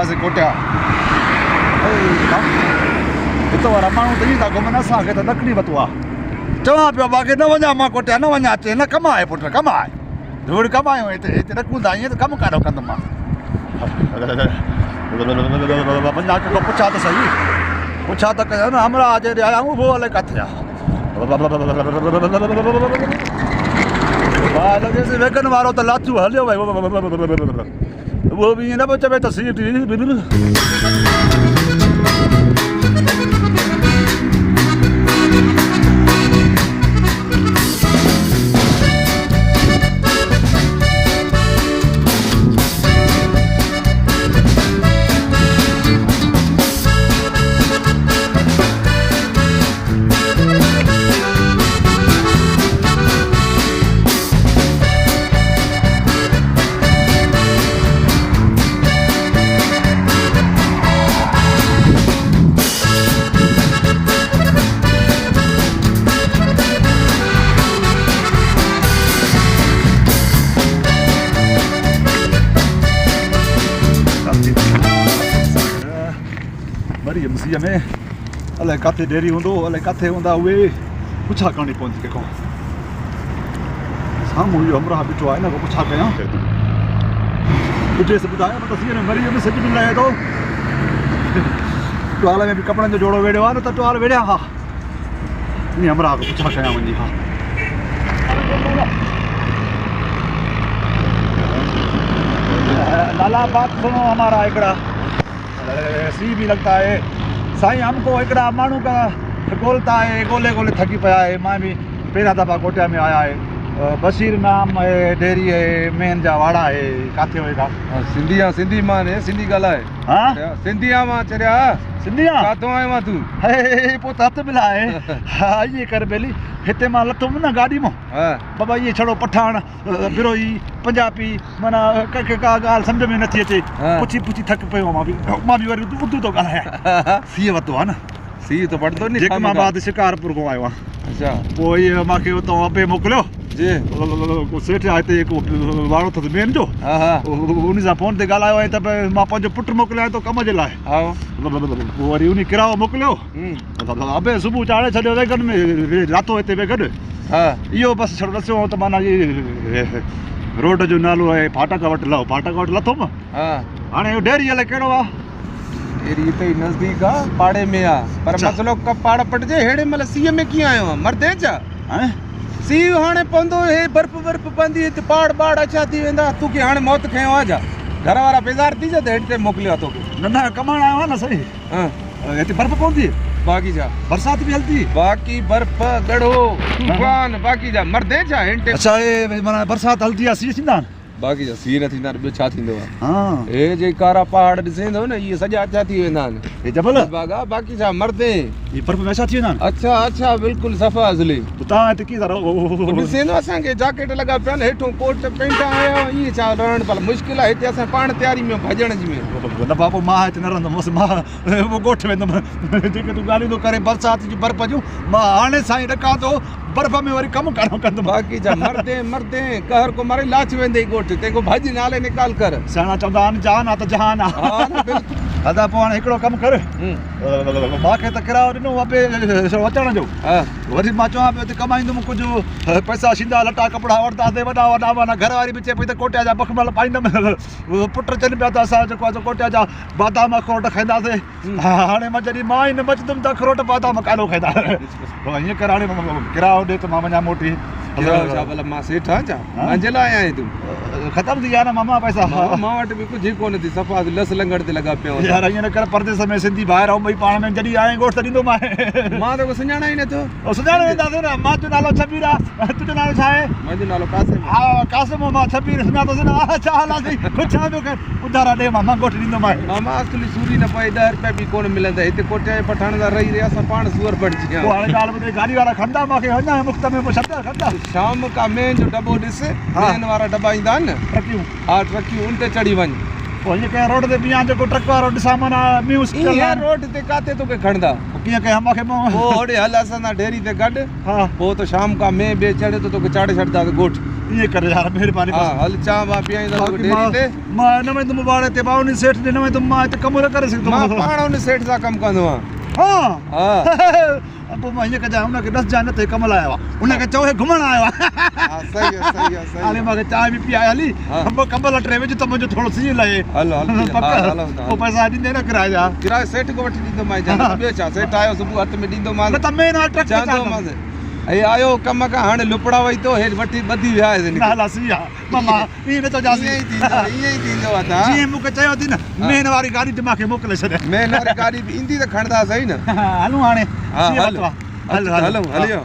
से कोटिया हितो वारा माण्हू त ईंदा घुमनि असांखे त नकली वतो आहे चवां पियो बाक़ी न वञा मां कोटिया न वञा अचे न कमाए पुट कमाए धूड़ कमायूं हिते हिते रखूं था ईअं त कमु काॾो कंदुमि मां वञा कंहिंखां पुछा त सही पुछा त कयां न हमरा जॾहिं आया आहियूं उहो अलाए किथे आहे हा लॻेसि वेगन वारो त लाथियूं हलियो भई उहो बि ईअं न पियो चवे त सीट वरी मसीह में अलाए किथे डेरी हूंदो अलाए किथे हूंदा उहे पुछा करणी पवंदी कंहिंखां साम्हूं इहो हमराह बीठो आहे न को पुछा कयां ॿुधेसि ॿुधायो न तस्वीर में मरीज़ में सॼी लहे थो टुआल में बि कपिड़नि जो जोड़ो वेड़ियो आहे न त टुआल वेड़िया हा इन हमराह खे पुछा कयां वञी हा लाला बात सुनो हमारा हिकिड़ा सी भी लगता है साईं हमको एकड़ा माण्हू का गोलता है गोले गोले थकी पिया है मां भी पहिरियां दफ़ा कोटिया में आया है बशीर नाम है डेरी है मेन जा वाड़ा है काथे होएगा सिंधी मां ने सिंधी ॻाल्हाए हाँ सिंधिया मां चरिया सिंधिया काथों आयो मां तूं हे पोइ त हथु मिलाए हा इहे कर बेली हिते मां लथुमि न गाॾी मां बाबा इहे छड़ो पठान बिरोही पंजाबी माना कंहिंखे का ॻाल्हि सम्झ में नथी अचे पुछी पुछी थक पियो मां बि वरी उर्दू थो ॻाल्हायां सीउ वरितो आहे न सीउ त वठंदो नी जेको मां बाद शिकारपुर खां आयो आहियां अच्छा पोइ इहे मूंखे उतां अबे मोकिलियो जी सेठ आहे हिते हिकु वारो अथसि मेन जो उन सां फोन ते ॻाल्हायो आहे त भई मां पंहिंजो पुटु मोकिलियां थो कम जे लाइ पोइ वरी उन किरायो मोकिलियो अबे सुबुह चाढ़े छॾियो वेगन में रातो हिते वेगन इहो बसि छॾो ॾसियो त माना रोड जो नालो आहे फाटक वटि लहो फाटक वटि लथुमि हाणे इहो डेरी अलाए कहिड़ो आहे डेरी हिते ई नज़दीक आहे पाड़े में आहे पर मसलो पाड़ पटिजे हेड़े महिल सीउ में कीअं आयो आहे मरदे छा सीउ हाणे पवंदो हे बर्फ़ बर्फ़ पवंदी हिते पहाड़ ॿाड़ अछा थी वेंदा तोखे हाणे मौत खयो आहे छा घर वारा बेज़ार थी जा त हिते मोकिलियो आहे तोखे न कमाइण आयो आहे न सही हिते बर्फ़ पवंदी बाक़ी छा बरसाति बि हलंदी बाक़ी बर्फ़ गड़ो तूफान बाक़ी छा मरदे छा हिते अच्छा हे माना बरसाति हलंदी आहे सीउ थींदा आहिनि बाक़ी छा सीउ न थींदा आहिनि ॿियो छा थींदो आहे हा हे जे कारा पहाड़ ॾिसेंदो न इहे सॼा अछा थी वेंदा आहिनि हे जबल बागा बाक़ी छा मरदे ये बर्फ़ में अछा थी वेंदा आहिनि अच्छा अच्छा बिल्कुलु सफ़ा असली तव्हां हिते कीअं था रहो ॾिसेंदो असांखे जैकेट लॻा पिया आहिनि हेठों कोट पेंट आया इहे छा रहण भला मुश्किल आहे हिते असां पाण तयारी में भॼण जी में न बाबू मां हिते न रहंदुमि मां ॻोठ वेंदुमि जेके तूं ॻाल्हियूं थो करे बरसाति जी बर्फ़ जूं मां हाणे साईं ॾका थो बर्फ़ में वरी कमु कान कंदुमि बाक़ी छा मरदे मरदे कहर को मारे लाच वेंदे ॻोठ तंहिंखां भॼ नाले निकाल कर सियाणा चवंदा आहिनि जान आहे त जहान आहे दादा पोइ हाणे हिकिड़ो कमु कर मूंखे त किरायो ॾिनो अबे अचण जो वरी मां चवां पियो हिते कमाईंदुमि कुझु पैसा शींदा लटा कपिड़ा वरितासीं वॾा वॾा माना घर वारी बि चए पई त कोटिया जा मखमल पाईंदुमि पुट चवनि पिया त असां जेको आहे कोटिया जा बादाम अखरोट खाईंदासीं हाणे मां जॾहिं मां ई न बचंदुमि त अखरोट बादाम काॾो खाईंदा हीअं कर हाणे किरायो ॾे त मां वञा मोटी मां सेठ आहियां छा मुंहिंजे लाइ आहीं तूं ख़तमु थी विया न मामा पैसा मां वटि बि कुझु कोन थी सफ़ा लस लंगड़ ते लॻा पिया यार ईअं न कर परदेस में सिंधी ॿाहिरि ऐं ॿई पाण में जॾहिं आए ॻोठ त ॾींदोमांइ मां त सुञाणा ई नथो सुञाणे वेंदासीं न मां जो नालो छबीर आहे तुंहिंजो नालो छा आहे मुंहिंजो नालो कासिम हा कासिम मां छबीर सुञातोसीं न छा हाल आहे कुझु छा पियो कर उधारा ॾे मां ॻोठ ॾींदोमांइ मामा असली सूरी न पए 10 रुपया बि कोन मिलंदा हिते कोटिया जे पठाण सां रही रहिया असां पाण सूअर बणिजी विया पोइ हाणे ॻाल्हि ॿुधे गाॾी वारा खणंदा मूंखे वञा मुफ़्त में पोइ छॾंदा खणंदा शाम का मेन जो दॿो ॾिस मेन वारा दॿा ईंदा आहिनि न ट्रकियूं हा ट्रकियूं उन ते चढ़ी वञ पोइ हीअं कंहिं रोड ते बीहां जेको ट्रक वारो ॾिसां माना म्यूज़ ये रोड ते काते तोखे खणंदा कीअं कयां मूंखे पोइ होॾे हल असां सां ढेरी ते गॾु हा पोइ त शाम खां में ॿिए चढ़े तो तोखे चाढ़े छॾींदासीं ॻोठ ईअं करे यार महिरबानी हा हल चांहि वां पीआईंदा तोखे डेरी ते मां हिन में तुम वाड़े ते बाउनी सेठ हिन में तुम मां हिते कमु न करे सघंदो मां पाण उन सेठ सां कमु कंदो आहियां हा हा पोइ मां हीअं कजां हुनखे ॾसजांइ न ते कमु लाइ आयो आहे हुनखे चओ हे घुमण आयो आहे हा सही आहे सही आहे सही हाली मूंखे चांहि बि पीआए हली कंबल टे विझ त मुंहिंजो थोरो सीउ लहे हलो हलो पोइ पैसा ॾींदे न किराए जा किरायो सेठ को वठी ॾींदोमांइ ॿियो छा सेठ आयो सुबुह हथ में ॾींदोमांसि न त मेन ट्रक चवंदोमांसि हे आयो कम खां हाणे लुपड़ा वई तो हेठि वठी ॿधी वियासीं न हला सी आहे मामा ईअं न चवजासीं ईअं ई थींदो आहे तव्हां जीअं मूंखे चयो अथई न मेन वारी गाॾी ते मूंखे मोकिले छॾे मेन वारी गाॾी बि ईंदी त खणंदा सही न हलूं हाणे हा हल हलो हलियो